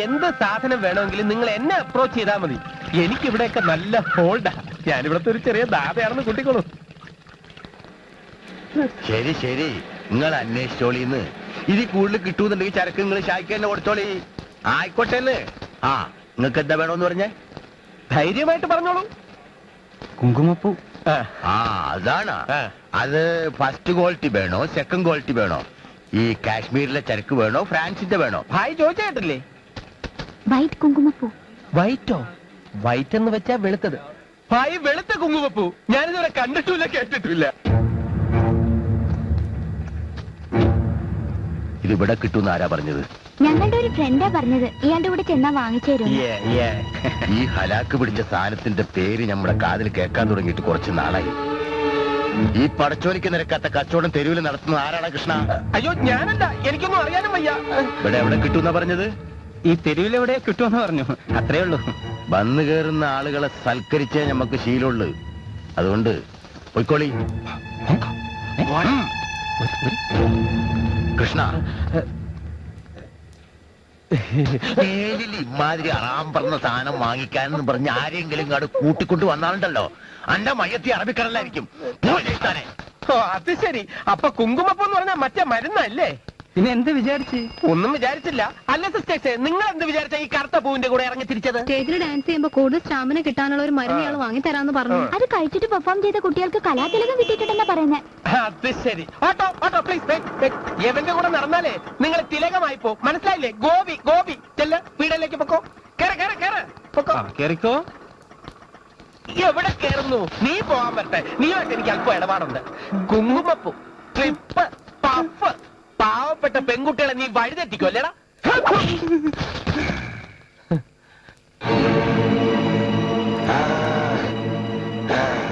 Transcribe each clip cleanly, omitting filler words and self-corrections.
എന്ത് സാധനം വേണമെങ്കിലും നിങ്ങൾ എന്നെ അപ്രോച്ച് ചെയ്താൽ മതി. എനിക്കിവിടെയൊക്കെ നല്ല ഹോൾഡാ. ഞാനിവിടുത്തെ ഒരു ചെറിയ ദാതയാണെന്ന് കൂട്ടിക്കോളൂ. ശരി ശരി, നിങ്ങൾ അന്വേഷിച്ചോളിന്ന്. ഇതിൽ കൂടുതൽ കിട്ടൂന്നുണ്ടെങ്കിൽ ചരക്ക് നിങ്ങൾ ഷായ്ക്ക് തന്നെ കൊടുത്തോളി. ആയിക്കോട്ടെ. ആ, നിങ്ങൾക്ക് എന്താ വേണോന്ന് പറഞ്ഞേ? ധൈര്യമായിട്ട് പറഞ്ഞോളൂ. കുങ്കുമപ്പൂ. ആ, അതാണ്. അത് ഫസ്റ്റ് ക്വാളിറ്റി വേണോ സെക്കൻഡ് ക്വാളിറ്റി വേണോ? ഈ കാശ്മീരിലെ ചരക്ക് വേണോ ഫ്രാൻസിന്റെ വേണോ? ഭായ് ചോദിച്ചായിട്ടില്ലേ? വൈറ്റ് കുങ്കുമപ്പൂ. വൈറ്റോ? വൈറ്റ് എന്ന് വെച്ചാ വെളുത്തത്. ഭായ് വെളുത്ത കുങ്കുമപ്പൂ ഞാനിതുവരെ കണ്ടിട്ടില്ല, കേട്ടിട്ടില്ല. ഇത് ഇവിടെ കിട്ടുമെന്ന് ആരാ പറഞ്ഞത്? ഞങ്ങളുടെ ഒരു ഫ്രണ്ടാ പറഞ്ഞത്. ഇയാളുടെ കൂടെ ചെന്നാ വാങ്ങിച്ചു തരും. ഈ ഹലാക്ക് പിടിച്ച സാധനത്തിന്റെ പേര് നമ്മുടെ കാതിൽ കേൾക്കാൻ തുടങ്ങിയിട്ട് കുറച്ച് നാളായി. ഈ പടച്ചോലിക്ക് നിരക്കാത്ത കച്ചവടം തെരുവിൽ നടത്തുന്നത് ആരാണ് കൃഷ്ണ? അയ്യോ ഞാനല്ല, എനിക്കൊന്നും അറിയാനും വയ്യ. ഇവിടെ എവിടെ കിട്ടുമെന്നാ പറഞ്ഞത്? ഈ തെരുവിലെവിടെ കിട്ടുമെന്ന് പറഞ്ഞു, അത്രേ ഉള്ളൂ. വന്നു കയറുന്ന ആളുകളെ സൽക്കരിച്ചേ നമുക്ക് ശീലമുള്ളു. അതുകൊണ്ട് പൊയ്ക്കോളി. കൃഷ്ണ, മേലിൽ ഇമാതിരി അറാം പറഞ്ഞ സാധനം വാങ്ങിക്കാനെന്ന് പറഞ്ഞ് ആരെങ്കിലും ഇങ്ങോട്ട് കൂട്ടിക്കൊണ്ട് വന്നാലുണ്ടല്ലോ, അന്റെ മയ്യത്തി അറബിക്കടലായിരിക്കും. ഓ അത് ശരി. അപ്പൊ കുങ്കുമപ്പൂ എന്ന് പറഞ്ഞാൽ മറ്റേ മരുന്നല്ലേ? പിന്നെ എന്ത് വിചാരിച്ച്? ഒന്നും വിചാരിച്ചില്ല. അല്ല സിസ്റ്റേഴ്സ്, നിങ്ങൾ എന്ത് വിചാരിച്ച ഈ കറുത്ത പൂവിന്റെ കൂടെ ഇറങ്ങി തിരിച്ചത്? സ്റ്റേജിൽ ഡാൻസ് ചെയ്യുമ്പോ കൂടുതൽ സ്റ്റാമിന കിട്ടാനുള്ള ഒരു മരുന്ന് ഇയാൾ വാങ്ങി തരാന്ന് പറഞ്ഞു. അത് കഴിച്ചിട്ട് പെർഫോം ചെയ്ത കുട്ടികൾക്ക് കലാതിലകം കിട്ടിയിട്ടുണ്ടെന്നാ പറയുന്നത്. അത് ശരി. Auto auto please. എവന്റെ കൂടെ നടന്നാലേ നിങ്ങൾ തിലകമായി പോ. മനസ്സിലായില്ലേ? ഗോപി ഗോപി ചെല്ല വീടിലേക്ക് പൊക്കോ. കേറിക്കോ. എവിടെ കേറുന്നു? നീ പോകാൻ പറ്റേ. നീയായിട്ട് എനിക്ക് അല്പം ഇടപാടുണ്ട്. കുങ്കുമപ്പൂ, ട്രിപ്പ്, പഫ്, പാവപ്പെട്ട പെൺകുട്ടികളെ നീ വഴിതെറ്റിക്കോ അല്ലേടാ?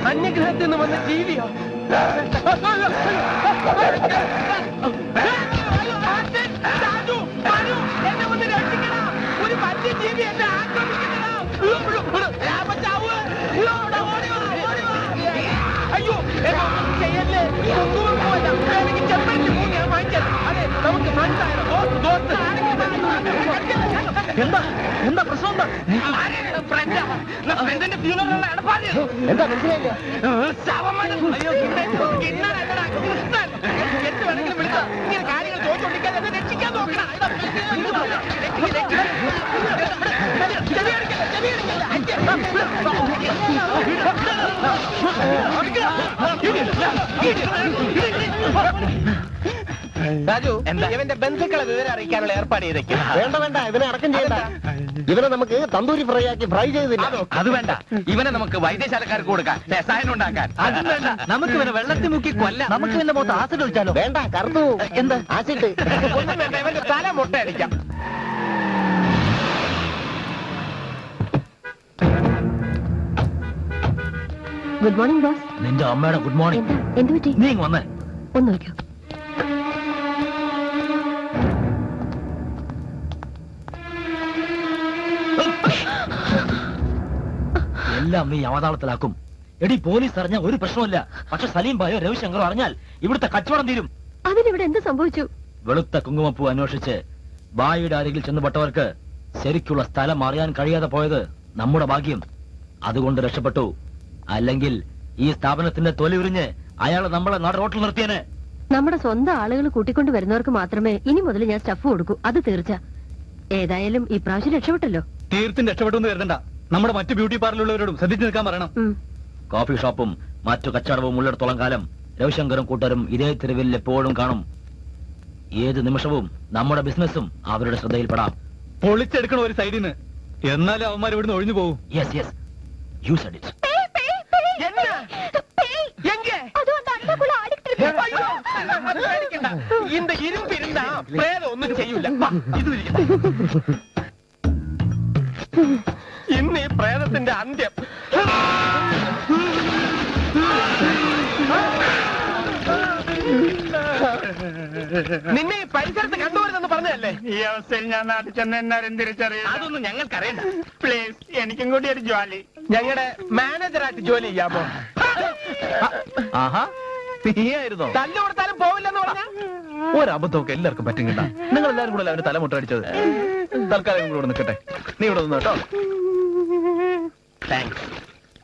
അന്യഗ്രഹത്തിൽ നിന്ന് വന്ന ജീവിയോ? എന്നെ ഒന്ന് രക്ഷിക്കണ. ഒരു വന്യജീവി എന്നെ ആക്രമിക്കണ. അയ്യോ ചെയ്യല്ലേ. എനിക്ക് ചെമ്പരത്തി പൂ ഞാൻ വാങ്ങിച്ചത്. അതെ, നമുക്ക് മനസ്സിലായോ? എന്താ എന്താ പ്രശ്നം? ഫ്രണ്ടിന്റെ ഫ്യൂണറൽ ഇടപാട് എന്താ മനസ്സിലായില്ല? എന്ത് വേണമെങ്കിലും വിളിച്ച ഇങ്ങനെ കാര്യങ്ങൾ ചോദിച്ചോണ്ടിരിക്കാൻ എന്നെ രക്ഷിക്കാൻ നോക്കണം. രാജു, ഇവന്റെ ബന്ധുക്കളെ വിവരം അറിയിക്കാനുള്ള ഏർപ്പാട് ചെയ്തേക്കും. വേണ്ട വേണ്ട, ഇവനെ അടക്കം ചെയ്യണ്ട. ഇവനെ നമുക്ക് തന്തൂരി ഫ്രൈ ആക്കി ഫ്രൈ ചെയ്തില്ല. അത് വേണ്ട, ഇവനെ നമുക്ക് വൈദ്യശാലക്കാർക്ക് കൊടുക്കാൻ, രസായനം ഉണ്ടാക്കാൻ. അതും വേണ്ട, നമുക്ക് ഇവനെ വെള്ളത്തിൽ മുക്കി കൊല്ലാം. നമുക്ക് ഇവന്റെ മുഖത്ത് ആസിഡ് ഒഴിച്ചാലോ? വേണ്ട, കറുത്തു. എന്താ ആസിഡ്? ഒന്നും വേണ്ട, ഇവന്റെ തല മുട്ട അടിക്കാം. Good morning boss. നിന്റെ അമ്മയുടെ ഗുഡ് മോർണിംഗ്. എന്ത് പറ്റി? നീ വന്നേ. ഒന്ന് നോക്കൂ. എല്ലാം നീ അവതാളത്തിലാക്കും. എടി, പോലീസ് അറിഞ്ഞ ഒരു പ്രശ്നമില്ല. പക്ഷെ സലീം ഭായോ രവിശങ്കറോ അറിഞ്ഞാൽ ഇവിടുത്തെ കച്ചവടം തീരും. അതിനിവിടെ എന്ത് സംഭവിച്ചു? വെളുത്ത കുങ്കുമപ്പൂ അന്വേഷിച്ച് ബായിയുടെ അരികിൽ ചെന്നുപെട്ടവർക്ക് ശരിക്കുള്ള സ്ഥലം അറിയാൻ കഴിയാതെ പോയത് നമ്മുടെ ഭാഗ്യം. അതുകൊണ്ട് രക്ഷപ്പെട്ടു. അല്ലെങ്കിൽ ഈ സ്ഥാപനത്തിന്റെ തൊലി ഉരിഞ്ഞ് അയാൾ നമ്മളെ നാട് റോട്ടിൽ നിർത്തിയേനെ. നമ്മുടെ സ്വന്തം ആളുകൾ കൂട്ടിക്കൊണ്ട് വരുന്നവർക്ക് മാത്രമേ ഇനി മുതൽ ഞാൻ സ്റ്റഫ് കൊടുക്കൂ, അത് തീർച്ച. ഏതായാലും ഈ പ്രാവശ്യം രക്ഷപ്പെട്ടല്ലോ. തീർത്തും രക്ഷപ്പെട്ടു കരുതണ്ട. നമ്മുടെ മറ്റു ബ്യൂട്ടി പാർലറുള്ളവരോടും ശ്രദ്ധിച്ചു നിൽക്കാൻ പറയണം. കോഫി ഷോപ്പും മറ്റു കച്ചവടവും ഉള്ളിടത്തോളം കാലം രവിശങ്കറും കൂട്ടരും ഇതേ തെരുവിൽ എപ്പോഴും കാണും. ഏത് നിമിഷവും നമ്മുടെ ബിസിനസ്സും അവരുടെ ശ്രദ്ധയിൽപ്പെടാം. പൊളിച്ചെടുക്കണ ഒരു സൈഡിൽ നിന്ന്. എന്നാലും അവന്മാർ ഇവിടുന്ന് ഒഴിഞ്ഞു പോകും. Yes yes, you said it. இந்த இரும்பு இருந்தா பிரேதம் ஒன்னும் செய்யல. ഇന്ന് ഈ പ്രേതത്തിന്റെ അന്ത്യം. നിന്നെ ഈ പരിസരത്ത് കണ്ടുവരുന്നെന്ന് പറഞ്ഞതല്ലേ? ഈ അവസ്ഥയിൽ ഞാൻ നാട്ടിൽ ചെന്ന് എന്നാരും തിരിച്ചറിയാം. അതൊന്നും ഞങ്ങൾക്കറിയണ്ട. പ്ലീസ്, എനിക്കും കൂടി ഒരു ജോലി. ഞങ്ങളുടെ മാനേജറായിട്ട് ജോലി ചെയ്യാമോ? ആഹാ, നീയായിരുന്നോ? തല്ലു കൊടുത്താലും പോവില്ലെന്ന് പറഞ്ഞ ഒരബദ്ധമൊക്കെ എല്ലാവർക്കും പറ്റും കേട്ടാ. നിങ്ങൾ എല്ലാവരും കൂടെ അവന്റെ തലമുട്ട അടിച്ചത്. തൽക്കാലം കൂടെ നിൽക്കട്ടെ. നീ ഇവിടെ നിന്ന് കേട്ടോ. താങ്ക്സ്.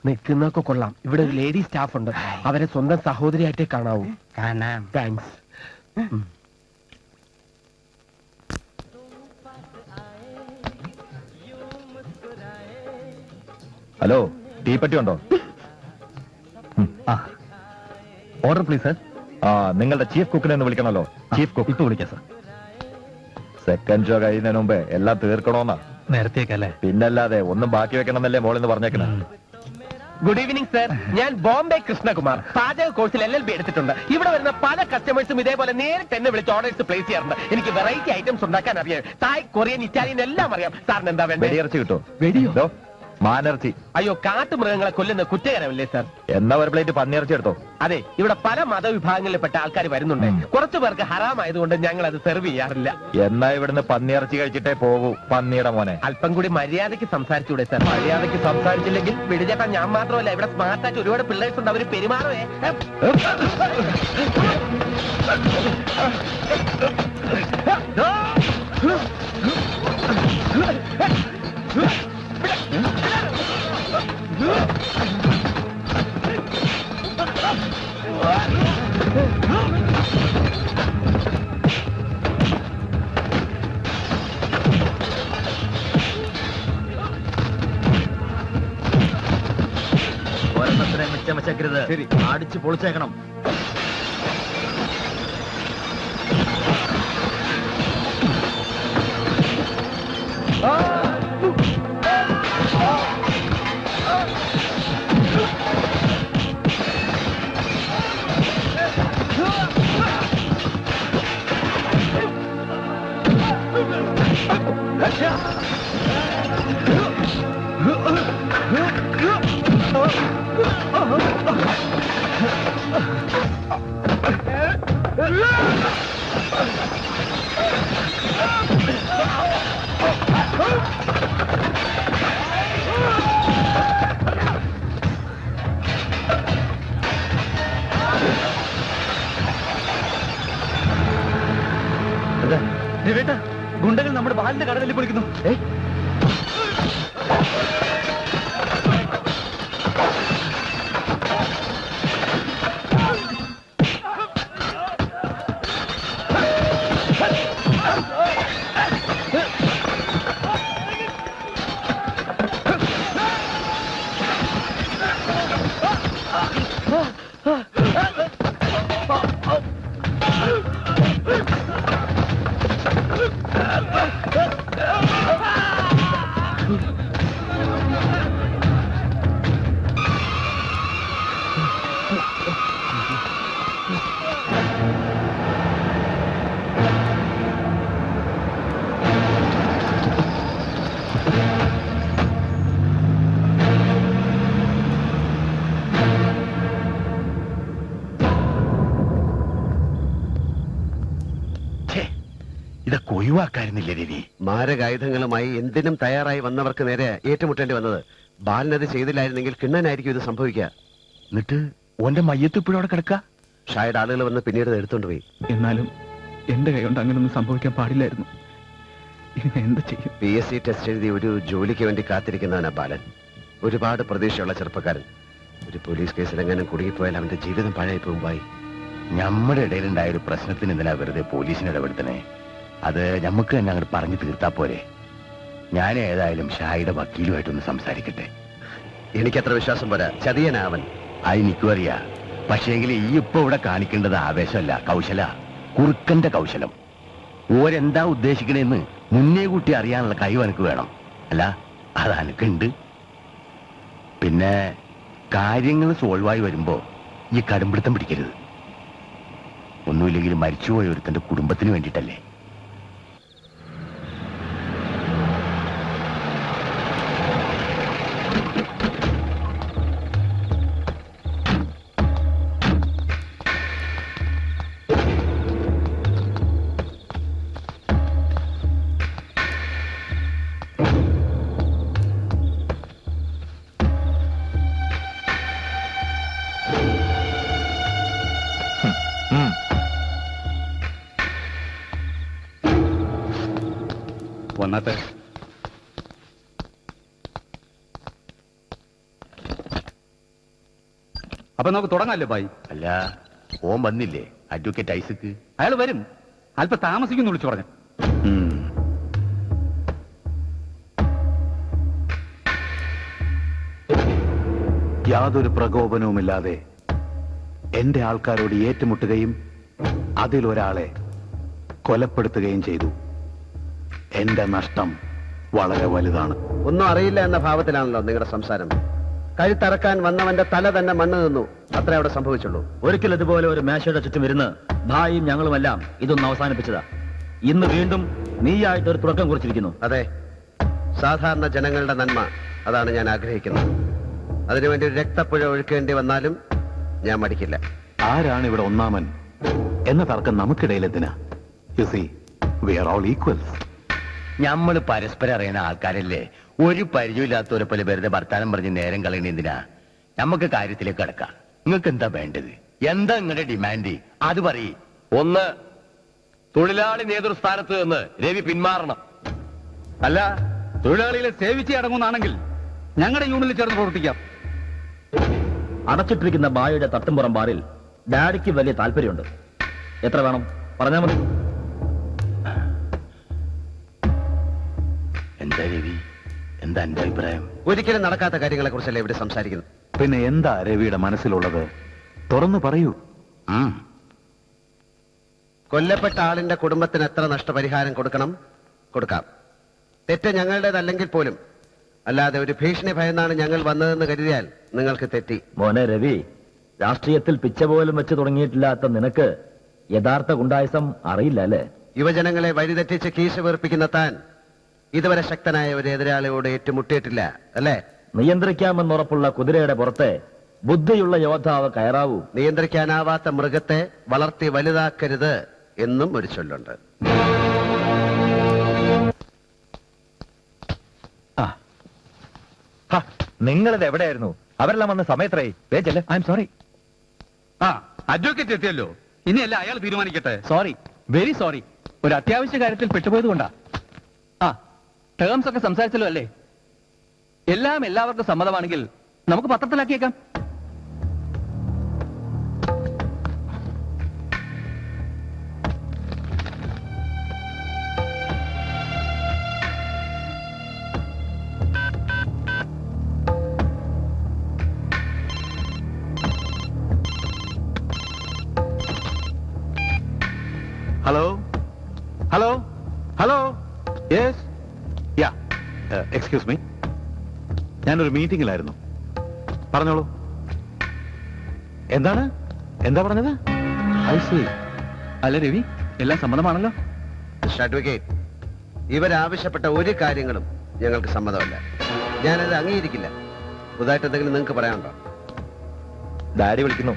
നിൽക്കുന്നൊക്കെ കൊള്ളാം. ഇവിടെ ഒരു ലേഡി സ്റ്റാഫ് ഉണ്ട്. അവരെ സ്വന്തം സഹോദരിയായിട്ടേ കാണാവൂ. കാണാം. താങ്ക്സ്. ഹലോ, തീപ്പറ്റി ഉണ്ടോ? Order please sir. നിങ്ങളുടെ ചീഫ് കുക്കിനെ ഒന്ന് വിളിക്കണമല്ലോ. ചീഫ് കുക്ക് ഇപ്പൊ വിളിക്കാം സർ. സെക്കൻഡ് ഷോ കഴിയുന്നതിന് മുമ്പേ എല്ലാം തീർക്കണോന്നാ. നേരത്തേക്കല്ലേ? പിന്നല്ലാതെ ഒന്നും ബാക്കി വെക്കണമെന്നല്ലേ മോളിന്ന് പറഞ്ഞേക്കണേ. Good evening sir. ഞാൻ ബോംബെ കൃഷ്ണകുമാർ. പാചക കോഴ്സിൽ LLB എടുത്തിട്ടുണ്ട്. ഇവിടെ വരുന്ന പല കസ്റ്റമേഴ്സും ഇതേപോലെ നേരിട്ട് എന്നെ വിളിച്ച് ഓർഡേഴ്സ് പ്ലേസ് ചെയ്യാറുണ്ട്. എനിക്ക് വെറൈറ്റി ഐറ്റംസ് ഉണ്ടാക്കാൻ അറിയാം. തായ്, കൊറിയൻ, ഇറ്റാലിയൻ എല്ലാം അറിയാം. സാറിന് എന്താ വേണ്ടത്? വെടിയിറച്ചി കിട്ടോ? വെടിയോ? മാനിറച്ചി. അയ്യോ, കാട്ടുമൃഗങ്ങളെ കൊല്ലുന്ന കുറ്റകരമല്ലേ സാർ? എന്നാ ഒരു പ്ലേറ്റ് പന്നിയിറച്ചി എടുത്തോ. അതെ, ഇവിടെ പല മതവിഭാഗങ്ങളിൽപ്പെട്ട ആൾക്കാർ വരുന്നുണ്ട്. കുറച്ചു പേർക്ക് ഹറാമായതുകൊണ്ട് ഞങ്ങൾ അത് സെർവ് ചെയ്യാറില്ല. എന്നാ ഇവിടുന്ന് പന്നിയിറച്ചി കഴിച്ചിട്ടേ പോകൂ പന്നിയുടെ മോനെ. അല്പം കൂടി മര്യാദയ്ക്ക് സംസാരിച്ചൂടെ സാർ? മര്യാദയ്ക്ക് സംസാരിച്ചില്ലെങ്കിൽ വിടിചേട്ടാ, ഞാൻ മാത്രമല്ല, ഇവിടെ സ്മാർട്ടായിട്ട് ഒരുപാട് പിള്ളേഴ്സ് ഉണ്ട്. അവര് പെരുമാറുവേ. ഒരെണ്ണത്തിനെ മിച്ചം വെച്ചേക്കരുത്. അടിച്ച് പൊളിച്ചേക്കണം. ഗുണ്ടകൾ നമ്മുടെ ബാലിന്റെ കടലിൽ പൊളിക്കുന്നു. ഇതൊക്കെ ഒഴിവാക്കായിരുന്നില്ലേ രവി? മാരകായുധങ്ങളുമായി എന്തിനും തയ്യാറായി വന്നവർക്ക് നേരെ ഏറ്റുമുട്ടേണ്ടി വന്നത്. ബാലനത് ചെയ്തില്ലായിരുന്നെങ്കിൽ കിണ്ണനായിരിക്കും ഇത് സംഭവിക്കുക. എന്നിട്ട് ഓന്റെ മയ്യത്ത് ഇപ്പോഴും അവിടെ കിടക്ക. ഷായുടെ ആളുകൾ വന്ന് പിന്നീട് എടുത്തോണ്ട് പോയി. എന്നാലും എന്റെ കൈ കൊണ്ട് അങ്ങനൊന്നും സംഭവിക്കാൻ പാടില്ലായിരുന്നു. എന്ത് ചെയ്യും? PSC ടെസ്റ്റ് എഴുതി ഒരു ജോലിക്ക് വേണ്ടി കാത്തിരിക്കുന്നവനാ ബാലൻ. ഒരുപാട് പ്രതീക്ഷയുള്ള ചെറുപ്പക്കാരൻ. ഒരു പോലീസ് കേസിൽ എങ്ങനെ കുടുങ്ങിപ്പോയാൽ അവന്റെ ജീവിതം പഴയ പോകുമ്പായി. നമ്മുടെ ഇടയിലുണ്ടായ ഒരു പ്രശ്നത്തിന് എന്തിനാ വെറുതെ പോലീസിന് ഇടപെടുത്തണേ? അത് നമുക്ക് തന്നെ അങ്ങോട്ട് പറഞ്ഞു തീർത്താ പോരെ. ഞാൻ ഏതായാലും ഷായുടെ വക്കീലുമായിട്ടൊന്ന് സംസാരിക്കട്ടെ. എനിക്കത്ര വിശ്വാസം പോരാ. ചതിയനാവൻ. അത് എനിക്കും അറിയാ. പക്ഷേങ്കിൽ ഈ ഇപ്പൊ ഇവിടെ കാണിക്കേണ്ടത് ആവേശമല്ല, കൗശല. കുറുക്കന്റെ കൗശലം. ഓരെന്താ ഉദ്ദേശിക്കണേന്ന് മുന്നേ കൂട്ടി അറിയാനുള്ള കഴിവ് എനിക്ക് വേണം. അല്ല, അത് എനിക്കുണ്ട്. പിന്നെ കാര്യങ്ങൾ സോൾവായി വരുമ്പോ ഈ കടുംപിടുത്തം പിടിക്കരുത്. ഒന്നുമില്ലെങ്കിൽ മരിച്ചുപോയ ഒരുത്തന്റെ കുടുംബത്തിന് വേണ്ടിയിട്ടല്ലേ. അകത്ത്. അപ്പൊ നമുക്ക് തുടങ്ങാല്ലേ ബായി? അല്ല, ഓൻ വന്നില്ലേ അഡ്വക്കേറ്റ് ഐസക്ക്? അയാൾ വരും, അല്പം താമസിക്കുന്നു വിളിച്ചു പറഞ്ഞു. യാതൊരു പ്രകോപനവുമില്ലാതെ എന്റെ ആൾക്കാരോട് ഏറ്റുമുട്ടുകയും അതിലൊരാളെ കൊലപ്പെടുത്തുകയും ചെയ്തു. എന്റെ നഷ്ടം വളരെ വലുതാണ്. ഒന്നും അറിയില്ല എന്ന ഭാവത്തിലാണല്ലോ നിങ്ങളുടെ സംസാരം. കഴുത്തറക്കാൻ വന്നവന്റെ തല തന്നെ മണ്ണ് നിന്നു, അത്രേ അവിടെ സംഭവിച്ചുള്ളൂ. ഒരിക്കൽ ഇതുപോലെ ഒരു മേശയുടെ ചുറ്റും ഇരുന്ന് ഭായിയും ഞങ്ങളുമെല്ലാം ഇതൊന്ന് അവസാനിപ്പിച്ചതാ. ഇന്ന് വീണ്ടും നീയായിട്ട് ഒരു തുടക്കം കുറിച്ചിരിക്കുന്നു. അതെ, സാധാരണ ജനങ്ങളുടെ നന്മ, അതാണ് ഞാൻ ആഗ്രഹിക്കുന്നത്. അതിനുവേണ്ടി ഒരു രക്തപ്പുഴ ഒഴുക്കേണ്ടി വന്നാലും ഞാൻ മടിക്കില്ല. ആരാണ് ഇവിടെ ഒന്നാമൻ എന്ന തർക്കം നമുക്കിടയിലെത്തിനാ? You see, we are all equals. നമ്മള് പരസ്പരം അറിയുന്ന ആൾക്കാരല്ലേ. ഒരു പരിചയമില്ലാത്തവരെ പോലെ വെറുതെ വർത്താനം പറഞ്ഞ് നേരം കളയണ എന്തിനാ? നമുക്ക് കാര്യത്തിലേക്ക് കിടക്കാം. നിങ്ങൾക്ക് എന്താ വേണ്ടത്? എന്താ നിങ്ങളുടെ ഡിമാൻഡ്? അത് പറയ്. ഒന്ന്, തൊഴിലാളി നേതൃസ്ഥാനത്ത് നിന്ന് രവി പിന്മാറണം. അല്ല, തൊഴിലാളികളെ സേവിച്ച് അടങ്ങുന്നാണെങ്കിൽ ഞങ്ങളുടെ യൂണിയനിൽ ചേർന്ന് പ്രവർത്തിക്കാം. അടച്ചിട്ടിരിക്കുന്ന ബായുടെ തട്ടുംപുറം ബാറിൽ ഡാഡിക്ക് വലിയ താല്പര്യമുണ്ട്. എത്ര വേണം പറഞ്ഞാൽ മതി. എന്താ രവി, എന്താ എന്റെ അഭിപ്രായം? ഒരിക്കലും നടക്കാത്ത കാര്യങ്ങളെ കുറിച്ചല്ലേ ഇവിടെ സംസാരിക്കുന്നത്. പിന്നെ എന്താ രവിയുടെ മനസ്സിലുള്ളത്? തുറന്നു പറയൂ. കൊല്ലപ്പെട്ട ആളിന്റെ കുടുംബത്തിന് എത്ര നഷ്ടപരിഹാരം കൊടുക്കണം? കൊടുക്കാം. തെറ്റ് ഞങ്ങളുടേതല്ലെങ്കിൽ പോലും. അല്ലാതെ ഒരു ഭീഷണി ഭയന്നാണ് ഞങ്ങൾ വന്നതെന്ന് കരുതിയാൽ നിങ്ങൾക്ക് തെറ്റി. മോനെ രവി, രാഷ്ട്രീയത്തിൽ പിച്ച പോലും വെച്ച് തുടങ്ങിയിട്ടില്ലാത്ത നിനക്ക് യഥാർത്ഥ ഗുണ്ടായിസം അറിയില്ല അല്ലേ? യുവജനങ്ങളെ വഴിതെറ്റിച്ച് കീശ വീർപ്പിക്കുന്ന താൻ ഇതുവരെ ശക്തനായ ഒരു എതിരാളിയോട് ഏറ്റുമുട്ടിയിട്ടില്ല അല്ലേ? നിയന്ത്രിക്കാമെന്നുറപ്പുള്ള കുതിരയുടെ പുറത്തെ ബുദ്ധിയുള്ള യോദ്ധാവ് കയറാവൂ. നിയന്ത്രിക്കാനാവാത്ത മൃഗത്തെ വളർത്തി വലുതാക്കരുത് എന്നും ഒരു ചൊല്ലുണ്ട്. നിങ്ങളിത് എവിടെയായിരുന്നു? അവരെല്ലാം വന്ന സമയത്രേ. I'm sorry. അഡ്വക്കേറ്റ് എത്തിയല്ലോ, ഇനിയല്ല അയാൾ തീരുമാനിക്കട്ടെ. Sorry, very sorry. ഒരു അത്യാവശ്യ കാര്യത്തിൽ പെട്ടുപോയത് കൊണ്ടാ. ടേംസ് ഒക്കെ സംസാരിച്ചല്ലോ അല്ലേ? എല്ലാം എല്ലാവർക്കും സമ്മതമാണെങ്കിൽ നമുക്ക് പത്രത്തിലാക്കിയേക്കാം. Hello hello hello, yes, ya, excuse me, ഞാനൊരു മീറ്റിംഗിലായിരുന്നു. പറഞ്ഞോളൂ. എന്താണ്? എന്താ പറഞ്ഞത്? I see. അല്ല രവി, എല്ലാം സമ്മതമാണല്ലോ. മിസ്റ്റർ അഡ്വക്കേറ്റ്, ഇവരാവശ്യപ്പെട്ട ഒരു കാര്യങ്ങളും ഞങ്ങൾക്ക് സമ്മതമല്ല. ഞാനത് അംഗീകരിക്കില്ല. പുതുതായിട്ട് എന്തെങ്കിലും നിങ്ങൾക്ക് പറയാനുണ്ടോ? ഡാഡി വിളിക്കുന്നു.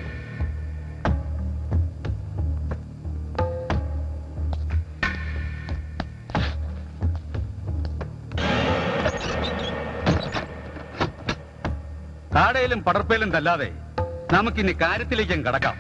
കാടയിലും പടർപ്പയിലും തല്ലാതെ നമുക്കിനി കാര്യത്തിലേക്കും കടക്കാം.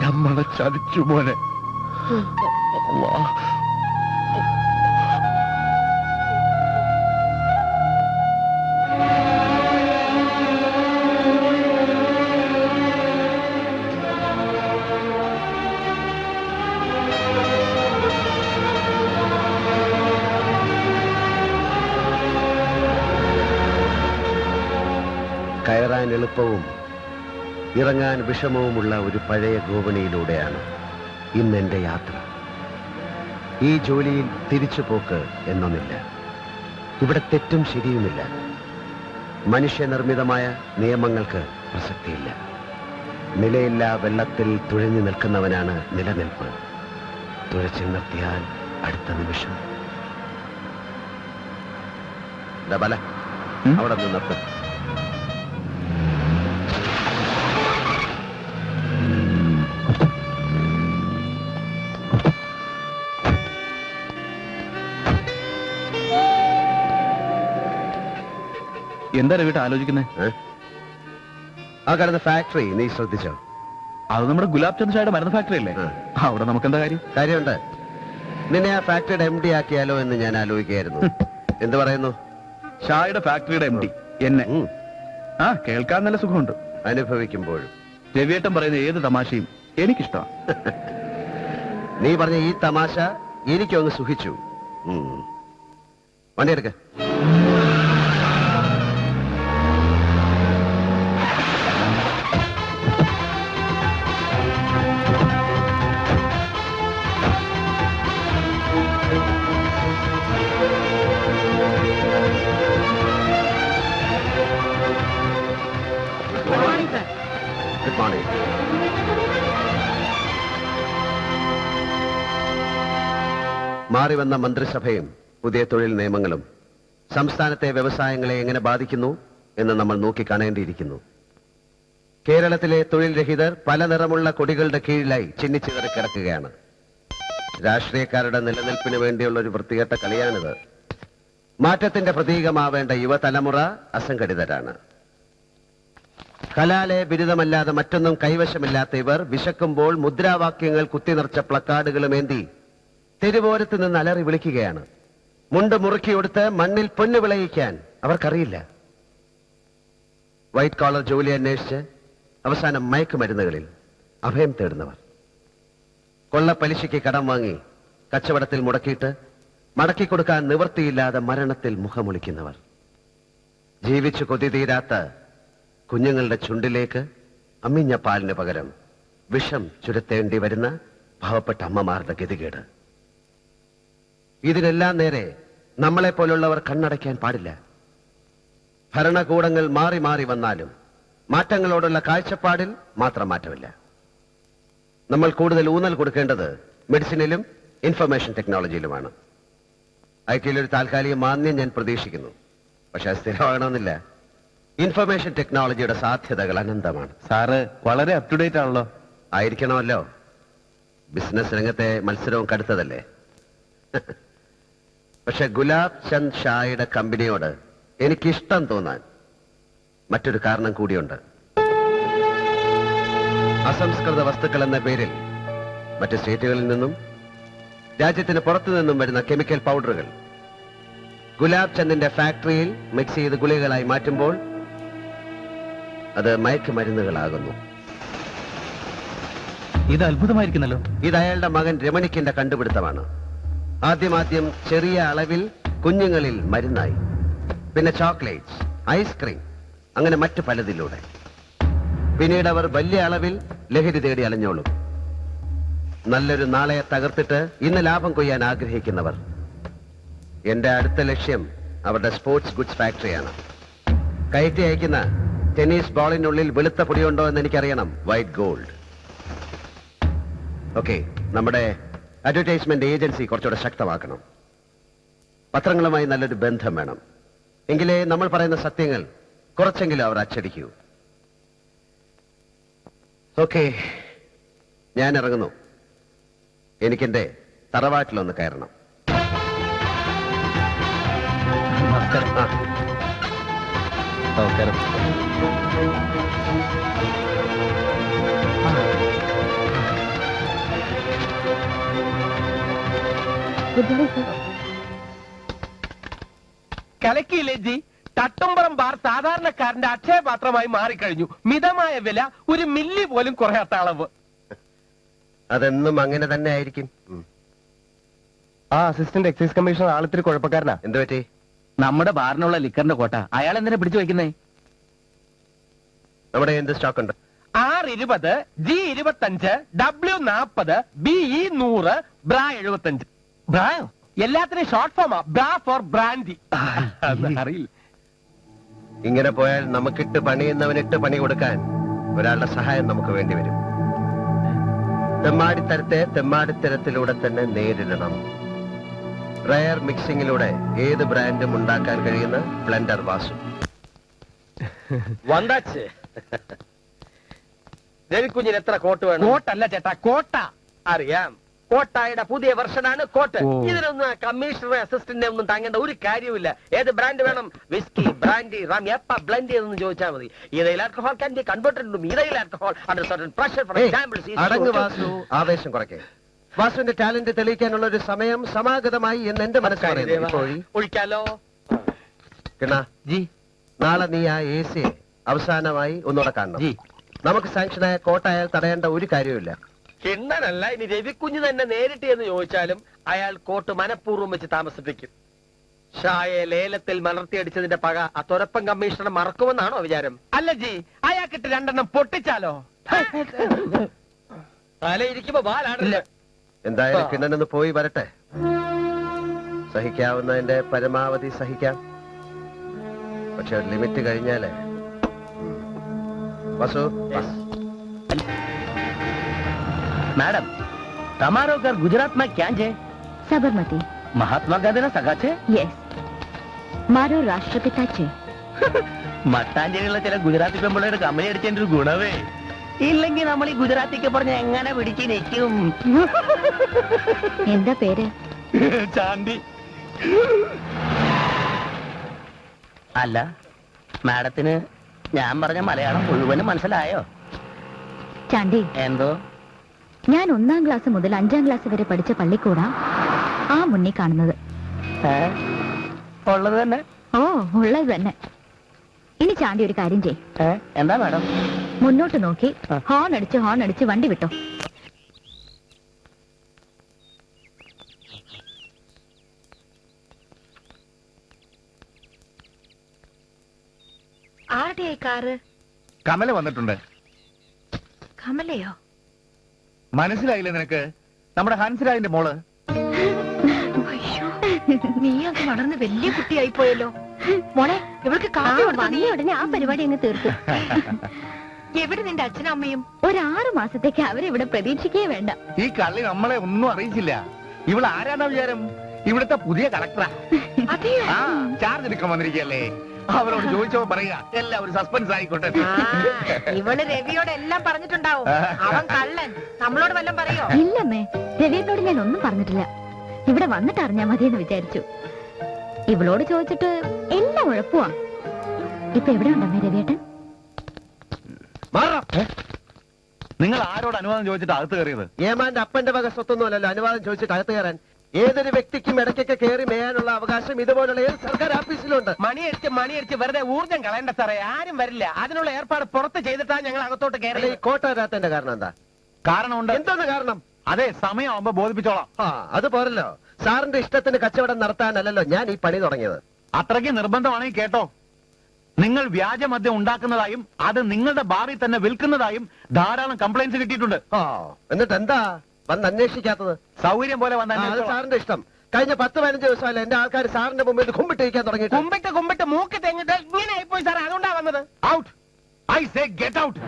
നമ്മളെ ചതിച്ചു മോനെ. കയറാൻ എളുപ്പവും ഇറങ്ങാൻ വിഷമവുമുള്ള ഒരു പഴയ ഗോവണിയിലൂടെയാണ് ഇന്ന് എന്റെ യാത്ര. ഈ ജോലിയിൽ തിരിച്ചുപോക്ക് എന്നൊന്നില്ല. ഇവിടെ തെറ്റും ശരിയുമില്ല. മനുഷ്യനിർമ്മിതമായ നിയമങ്ങൾക്ക് പ്രസക്തിയില്ല. നിലയില്ലാ വെള്ളത്തിൽ തുഴഞ്ഞു നിൽക്കുന്നവനാണ് നിലനിൽപ്പ്. തുഴച്ചു നിർത്തിയാൽ അടുത്ത നിമിഷം ബല അവിടെ നിന്ന് നിർത്തും. എന്താ രവിട്ട് ആലോചിക്കുന്നത്? ആ കാണുന്ന ഫാക്ടറി നീ ശ്രദ്ധിച്ചോ? അത് നമ്മുടെ ഗുലാബ് ചന്ദ് ചായയുടെ മരുന്ന് ഫാക്ടറി അല്ലേ? അവിടെ നമുക്ക് എന്താ കാര്യം? കാര്യമുണ്ട്. നിന്നെ ആ ഫാക്ടറിയുടെ MD ആക്കിയാലോ എന്ന് ഞാൻ ആലോചിക്കുകയായിരുന്നു. എന്ത് പറയുന്നു? ചായയുടെ ഫാക്ടറിയുടെ MD എന്നെ? ആ, കേൾക്കാൻ നല്ല സുഖമുണ്ട്. അനുഭവിക്കുമ്പോഴും. രവിയേട്ടൻ പറയുന്ന ഏത് തമാശയും എനിക്കിഷ്ടമാണ്. നീ പറഞ്ഞ ഈ തമാശ എനിക്കൊന്ന് സുഖിച്ചു. വണ്ടിയെടുക്ക. Good morning. മാറി വന്ന മന്ത്രിസഭയും പുതിയ തൊഴിൽ നിയമങ്ങളും സംസ്ഥാനത്തെ വ്യവസായങ്ങളെ എങ്ങനെ ബാധിക്കുന്നു എന്ന് നമ്മൾ നോക്കിക്കാണേണ്ടിയിരിക്കുന്നു. കേരളത്തിലെ തൊഴിൽ രഹിതർ പല നിറമുള്ള കൊടികളുടെ കീഴിലായി ചിന്നിച്ചിതറി കിടക്കുകയാണ്. രാഷ്ട്രീയക്കാരുടെ നിലനിൽപ്പിന് വേണ്ടിയുള്ള ഒരു വൃത്തികെട്ട കളിയാണിത്. മാറ്റത്തിന്റെ പ്രതീകമാവേണ്ട യുവതലമുറ അസംഘടിതരാണ്. കലാലയ ബിരുദമല്ലാതെ മറ്റൊന്നും കൈവശമില്ലാത്ത ഇവർ വിശക്കുമ്പോൾ മുദ്രാവാക്യങ്ങൾ കുത്തിനിറച്ച പ്ലക്കാർഡുകളുമേന്തി തെരുവോരത്ത് നിന്ന് അലറി വിളിക്കുകയാണ്. മുണ്ട് മുറുക്കിയെടുത്ത് മണ്ണിൽ പൊന്നു വിളയിക്കാൻ അവർക്കറിയില്ല. വൈറ്റ് കോളർ ജോലി അന്വേഷിച്ച് അവസാനം മയക്കുമരുന്നുകളിൽ അഭയം തേടുന്നവർ, കൊള്ളപ്പലിശയ്ക്ക് കടം വാങ്ങി കച്ചവടത്തിൽ മുടക്കിയിട്ട് മടക്കിക്കൊടുക്കാൻ നിവൃത്തിയില്ലാതെ മരണത്തിൽ മുഖമൊളിക്കുന്നവർ, ജീവിച്ചു കൊതി തീരാത്ത കുഞ്ഞുങ്ങളുടെ ചുണ്ടിലേക്ക് അമ്മിഞ്ഞ പാലിന് പകരം വിഷം ചുരത്തേണ്ടി വരുന്ന പാവപ്പെട്ട അമ്മമാരുടെ ഗതികേട്. ഇതിനെല്ലാം നേരെ നമ്മളെ പോലുള്ളവർ കണ്ണടയ്ക്കാൻ പാടില്ല. ഭരണകൂടങ്ങൾ മാറി മാറി വന്നാലും മാറ്റങ്ങളോടുള്ള കാഴ്ചപ്പാടിൽ മാത്രം മാറ്റമില്ല. നമ്മൾ കൂടുതൽ ഊന്നൽ കൊടുക്കേണ്ടത് മെഡിസിനിലും ഇൻഫർമേഷൻ ടെക്നോളജിയിലുമാണ്. IT-യിൽ ഒരു താൽക്കാലിക മാന്യം ഞാൻ പ്രതീക്ഷിക്കുന്നു. പക്ഷെ അത് സ്ഥിരമാകണമെന്നില്ല. ഇൻഫർമേഷൻ ടെക്നോളജിയുടെ സാധ്യതകൾ അനന്തമാണ്. സാറ് വളരെ അപ് ടു ഡേറ്റ് ആണല്ലോ. ആയിരിക്കണമല്ലോ. ബിസിനസ് രംഗത്തെ മത്സരവും കടുത്തതല്ലേ. പക്ഷെ ഗുലാബ് ചന്ദ് ഷായുടെ കമ്പനിയോട് എനിക്കിഷ്ടം തോന്നാൻ മറ്റൊരു കാരണം കൂടിയുണ്ട്. അസംസ്കൃത വസ്തുക്കൾ എന്ന പേരിൽ മറ്റ് സ്റ്റേറ്റുകളിൽ നിന്നും രാജ്യത്തിന് പുറത്തു നിന്നും വരുന്ന കെമിക്കൽ പൗഡറുകൾ ഗുലാബ് ചന്ദിന്റെ ഫാക്ടറിയിൽ മിക്സ് ചെയ്ത് ഗുളികകളായി മാറ്റുമ്പോൾ അത് മയക്കുമരുന്നുകളാകുന്നു. ഇത് അത്ഭുതമായിരിക്കുന്നല്ലോ. ഇത് അയാളുടെ മകൻ രമണിക്കിന്റെ കണ്ടുപിടുത്തമാണ്. ആദ്യം ചെറിയ അളവിൽ കുഞ്ഞുങ്ങളിൽ മരുന്നായി, പിന്നെ ചോക്ലേറ്റ്സ്, ഐസ്ക്രീം, അങ്ങനെ മറ്റു പലതിലൂടെ. പിന്നീട് അവർ വലിയ അളവിൽ ലഹരി തേടി അലഞ്ഞോളും. നല്ലൊരു നാളെ തകർത്തിട്ട് ഇന്ന് ലാഭം കൊയ്യാൻ ആഗ്രഹിക്കുന്നവർ. എന്റെ അടുത്ത ലക്ഷ്യം അവരുടെ സ്പോർട്സ് ഗുഡ്സ് ഫാക്ടറിയാണ്. കയറ്റി അയക്കുന്ന ടെന്നീസ് ബോളിനുള്ളിൽ വെളുത്ത പൊടിയുണ്ടോ എന്ന് എനിക്കറിയണം. White gold. ഓക്കെ, നമ്മുടെ അഡ്വർടൈസ്മെന്റ് ഏജൻസി കുറച്ചുകൂടെ ശക്തമാക്കണം. പത്രങ്ങളുമായി നല്ലൊരു ബന്ധം വേണം. എങ്കിലേ നമ്മൾ പറയുന്ന സത്യങ്ങൾ കുറച്ചെങ്കിലും അവർ അച്ചടിക്കൂ. ഓക്കെ, ഞാൻ ഇറങ്ങുന്നു. എനിക്കെന്റെ തറവാട്ടിലൊന്ന് കയറണം. നമസ്കാരം. നമസ്കാരം. കലക്കിയില്ലേ ജി? തട്ടുംപുറം ബാർ സാധാരണക്കാരന്റെ അക്ഷയപാത്രമായി മാറിക്കഴിഞ്ഞു. മിതമായ വില, ഒരു മില്ലി പോലും കുറയാത്ത അളവ്. അതെന്നും അങ്ങനെ തന്നെ ആയിരിക്കും. ആ അസിസ്റ്റന്റ് എക്സൈസ് കമ്മീഷണർ ആളിത്തിരി കുഴപ്പക്കാരനാ. എന്തു പറ്റി? നമ്മുടെ ബാറിനുള്ള ലിക്കറിന്റെ കോട്ട അയാൾ എന്തിനാ പിടിച്ചു വെക്കുന്നേ? നമ്മുടെ എന്ത് സ്റ്റോക്ക് ഉണ്ട്? R20, G25, W40, BE 100, BRA 75. ബ്രായോ? എല്ലാത്തിനും ഷോർട്ട് ഫോമാ. ബ്രാ ഫോർ ബ്രാൻഡി. അറിയില്ല. ഇങ്ങനെ പോയാൽ നമുക്കിട്ട് പണിയുന്നവനിട്ട് പണി കൊടുക്കാൻ ഒരാളുടെ സഹായം നമുക്ക് വേണ്ടി വരും. തെമ്മാടിത്തരത്തെ തെമ്മാടിത്തരത്തിലൂടെ തന്നെ നേരിടണം. റയർ മിക്സിംഗിലൂടെ ഏത് ബ്രാൻഡും ഉണ്ടാക്കാൻ കഴിയുന്ന ബ്ലെൻഡർ വാസു. വന്താച്ച് രവിക്കുഞ്ഞിന് എത്ര കോട്ട് വേണം? കോട്ടല്ല ചേട്ടാ, കോട്ട. അറിയാം, കോട്ടായുടെ പുതിയ വെർഷനാണ് കോട്ട്. ഇതിനൊന്നും കമ്മീഷണർ അസിസ്റ്റന്റിനെ ഒന്നും താങ്ങേണ്ട ഒരു കാര്യമില്ല. ഏത് ബ്രാൻഡ് വേണം? വിസ്കി, ബ്രാൻഡി, റാം, എപ്പ ബ്ലെൻഡ് ചെയ്തെന്ന് ചോദിച്ചാൽ മതി. Ethyl alcohol can be converted to ethyl alcohol under certain pressure. For example, അടങ്ങ് വാസു, ആവേശം കുറയ്ക്കേ. വാസുവിന്റെ ടാലന്റ് തെളിയിക്കാനുള്ള ഒരു സമയം സമാഗതമായി എന്ന് എന്റെ മനസ്സ് പറയുന്നു. ഒഴിക്കാലോ? ജി, നാളെ നീ ആ AC അവസാനമായി ഒന്നുകൂടെ കാണണം. നമുക്ക് സാങ്ഷനായ കോട്ടായാൽ തടയേണ്ട ഒരു കാര്യമില്ല. കിണ്ണനല്ല, ഇനി രവിക്കുഞ്ഞ് തന്നെ നേരിട്ട് എന്ന് ചോദിച്ചാലും അയാൾ കോട്ട് മനഃപൂർവ്വം വെച്ച് താമസിപ്പിക്കും. ഷായെ ലേലത്തിൽ മലർത്തിയടിച്ചതിന്റെ പക ആ തുരപ്പൻ കമ്മീഷണർ മറക്കുമെന്നാണോ വിചാരം? അല്ല ജി, അയാൾക്കിട്ട് 2 എണ്ണം പൊട്ടിച്ചാലോ? തലയിരിക്കുമ്പോ ബാലാടില്ല. എന്തായാലും കിണ്ണനൊന്ന് പോയി വരട്ടെ. സഹിക്കാവുന്നതിന്റെ പരമാവധി സഹിക്കാം. പക്ഷെ ഒരു ലിമിറ്റ് കഴിഞ്ഞാലേ. വസു, मैडम, તમારો ઘર ગુજરાતમાં ક્યાં છે? સાબરમતી. મહાત્મા ગાંધીના સગા છે? യെസ്, મારો રાષ્ટ્રપિતા છે. മട്ടാഞ്ചേരിയുള്ള ചില ഗുജറാത്തി പെമ്പിള്ളയുടെ കമ്പനി അടിച്ചതിന്റെ ഒരു ഗുണവേ, ഇല്ലെങ്കിൽ നമ്മൾ ഈ ഗുജറാത്തിക്ക് പറഞ്ഞ എങ്ങനെ പിടിച്ച് നിൽക്കും? എന്താ പേര്? ചാണ്ടി. അല്ല, മാഡത്തിന് ഞാൻ പറഞ്ഞ മലയാളം മുഴുവനും മനസ്സിലായോ? ചാണ്ടി, എന്തോ? ഞാൻ 1ാം ക്ലാസ് മുതൽ 5ാം ക്ലാസ് വരെ പഠിച്ച പള്ളിക്കൂടാ ആ മുന്നിൽ കാണുന്നത്. ഉള്ളത് തന്നെ? ഓ, ഉള്ളത് തന്നെ. ഇനി ചാണ്ടി ഒരു കാര്യം ചെയ്. എന്താ മാഡം? മുന്നോട്ട് നോക്കി ഹോൺ അടിച്ച് വണ്ടി വിട്ടോ. ആരുടെയായി കാറ്? കമല വന്നിട്ടുണ്ട്. കമലയോ? മനസ്സിലായില്ലേ നിനക്ക്? നമ്മുടെ ഹൻസിരാജിന്റെ മോള്. നീ അങ്ങ് വളർന്ന് വലിയ കുട്ടിയായി പോയല്ലോ. മോളെ, ഇവൾക്ക് കാപ്പി വന്ന ഉടനെ ആ പരിപാടി അങ്ങ് തീർത്തു. എവിടെ നിന്റെ അച്ഛനും അമ്മയും? ഒരു 6 മാസത്തേക്ക് അവരിവിടെ പ്രതീക്ഷിക്കേ വേണ്ട. ഈ കള്ളി നമ്മളെ ഒന്നും അറിയിച്ചില്ല. ഇവൾ ആരാണ് വിചാരം? ഇവിടുത്തെ പുതിയ കളക്ടറാ. അതെയോ? ആ, ചാർജ് എടുക്കാൻ വന്നിരിക്കല്ലേ. അവരോട് ചോദിച്ചോ പറയുക, എല്ലാവരും സസ്പെൻസ് ആയിക്കോട്ടെ. ഇവള് രവിയോട് എല്ലാം പറഞ്ഞിട്ടുണ്ടാവും. അവൻ കള്ളൻ. നമ്മളോട് വല്ലതും പറയോ? ഇല്ലമ്മേ, രവിയേട്ടനോട് ഞാൻ ഒന്നും പറഞ്ഞിട്ടില്ല. ഇവിടെ വന്നിട്ട് അറിഞ്ഞാ മതിയെന്ന് വിചാരിച്ചു. ഇവളോട് ചോദിച്ചിട്ട് എല്ലാം ഉഴപ്പുവാ. ഇപ്പൊ എവിടെ ഉണ്ടമ്മേ രവിയേട്ടൻ? നിങ്ങൾ ആരോട് അനുവാദം ചോദിച്ചിട്ട് അകത്ത് കയറിയത്? ഏമാന്റെ അപ്പന്റെ വക സ്വത്തൊന്നുമല്ലല്ലോ അനുവാദം ചോദിച്ചിട്ട് അകത്ത് കയറാൻ. ഏതൊരു വ്യക്തിക്കും ഇടയ്ക്കൊക്കെ കയറി മേയാനുള്ള അവകാശം ഇതുപോലുള്ള ഏത് സർക്കാർ ഓഫീസിലുണ്ട്. മണിയടിച്ച് വെറുതെ ഊർജ്ജം കളയണ്ട സാറേ. ആരും വരില്ല. അതിനുള്ള ഏർപ്പാട് പുറത്ത് ചെയ്തിട്ടാണ് ഞങ്ങൾ അകത്തോട്ട് കയറി. ഈ കോട്ട വരാത്തതിന്റെ കാരണം എന്താ? കാരണമുണ്ട്. എന്താണ് കാരണം? അതെ, സമയമാകുമ്പോ ബോധിപ്പിച്ചോളാം. അത് പോരല്ലോ. സാറിന്റെ ഇഷ്ടത്തിന് കച്ചവടം നടത്താനല്ലല്ലോ ഞാൻ ഈ പണി തുടങ്ങിയത്. അത്രയ്ക്ക് നിർബന്ധമാണെങ്കിൽ കേട്ടോ. നിങ്ങൾ വ്യാജമദ്യം ഉണ്ടാക്കുന്നതായും അത് നിങ്ങളുടെ ബാറിൽ തന്നെ വിൽക്കുന്നതായും ധാരാളം കംപ്ലൈന്റ്സ് കിട്ടിയിട്ടുണ്ട്. എന്നിട്ട് എന്താ വന്ന് അന്വേഷിക്കാത്തത്? സൗകര്യം പോലെ വന്ന അത് സാറിന്റെ ഇഷ്ടം. കഴിഞ്ഞ 10-15 ദിവസമല്ല എന്റെ ആൾക്കാർ സാറിന്റെ മുമ്പിൽ കുമ്പിട്ടിരിക്കാൻ തുടങ്ങി. കുമ്പിട്ട് മൂക്ക് തെങ്ങിട്ട് ഇങ്ങനെ ആയിപ്പോയി സാറേ. അതുകൊണ്ടാ വന്നത്. Out, I say get out.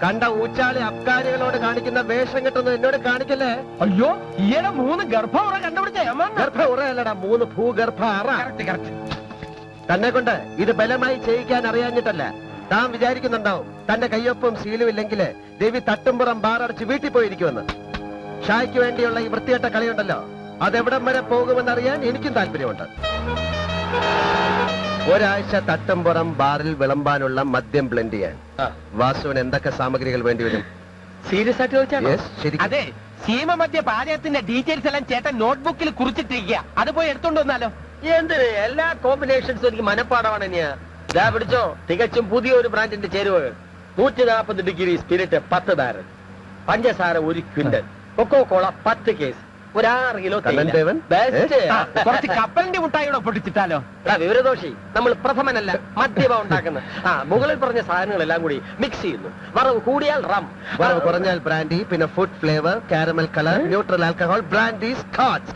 കണ്ട ഊച്ചാളി അബ്കാരികളോട് കാണിക്കുന്ന വേഷം കെട്ടൊന്നും എന്നോട് കാണിക്കല്ലേ. അയ്യോ, ഈയിടെ 3 ഗർഭമുറ കണ്ടുപിടിച്ച ഗർഭ ഉറയല്ലടാ, 3 ഭൂഗർഭ അറ. തന്നെ കൊണ്ട് ഇത് ബലമായി ചെയ്യിക്കാൻ അറിയാഞ്ഞിട്ടല്ല. താൻ വിചാരിക്കുന്നുണ്ടാവും തന്റെ കയ്യൊപ്പും ശീലും ഇല്ലെങ്കിൽ ദേവി തട്ടുംപുറം ബാറടച്ച് വീട്ടിൽ പോയിരിക്കുമെന്ന്. ഷായ്ക്ക് വേണ്ടിയുള്ള ഈ വൃത്തികെട്ട കളിയുണ്ടല്ലോ, അതെവിടം വരെ പോകുമെന്നറിയാൻ എനിക്കും താല്പര്യമുണ്ട്. ഒരാഴ്ച തട്ടുംപുറം ബാറിൽ വിളമ്പാനുള്ള മദ്യം ബ്ലെൻഡ് ചെയ്യാൻ വാസുവിന് എന്തൊക്കെ സാമഗ്രികൾ വേണ്ടിവരും? സീരിയസ് ആയിട്ട് ചോദിച്ചാൽ ശരി. അതെ, സീമ മധ്യ പാചകത്തിന്റെ ഡീറ്റെയിൽസ് എല്ലാം ചേട്ടൻ നോട്ട്ബുക്കിൽ കുറിച്ചിട്ടിരിക്കുക. അത് പോയി എടുത്തോണ്ട് വന്നാലോ? എന്തിന്? എല്ലാ കോമ്പിനേഷൻസും എനിക്ക് മനപ്പാടമാണ്. ഇതാ പിടിച്ചോ, തികച്ചും പുതിയൊരു ബ്രാൻഡിന്റെ ചേരുവകൾ. 140 ഡിഗ്രി സ്പിരിറ്റ് 10 ബാരൽ, പഞ്ചസാര 1 ക്വിന്റൽ, കൊക്കോ കോള 10 കേസ്, ഒരു 6 കിലോ കണ്ണൻ ദേവൻ? കുറച്ച് കപ്പലിന്റെ മുട്ടായിയുടെ പൊട്ടിച്ചിട്ടാലോ? വിവരദോഷി, നമ്മൾ പ്രഥമനല്ല മദ്യപ ഉണ്ടാക്കുന്നത്. മുകളിൽ പറഞ്ഞ സാധനങ്ങളെല്ലാം കൂടി മിക്സ് ചെയ്യുന്നു. വറവ് കൂടിയാൽ റം, വറവ് കുറഞ്ഞാൽ ബ്രാൻഡി, പിന്നെ food flavour, caramel colour, neutral alcohol, brandy, scotch.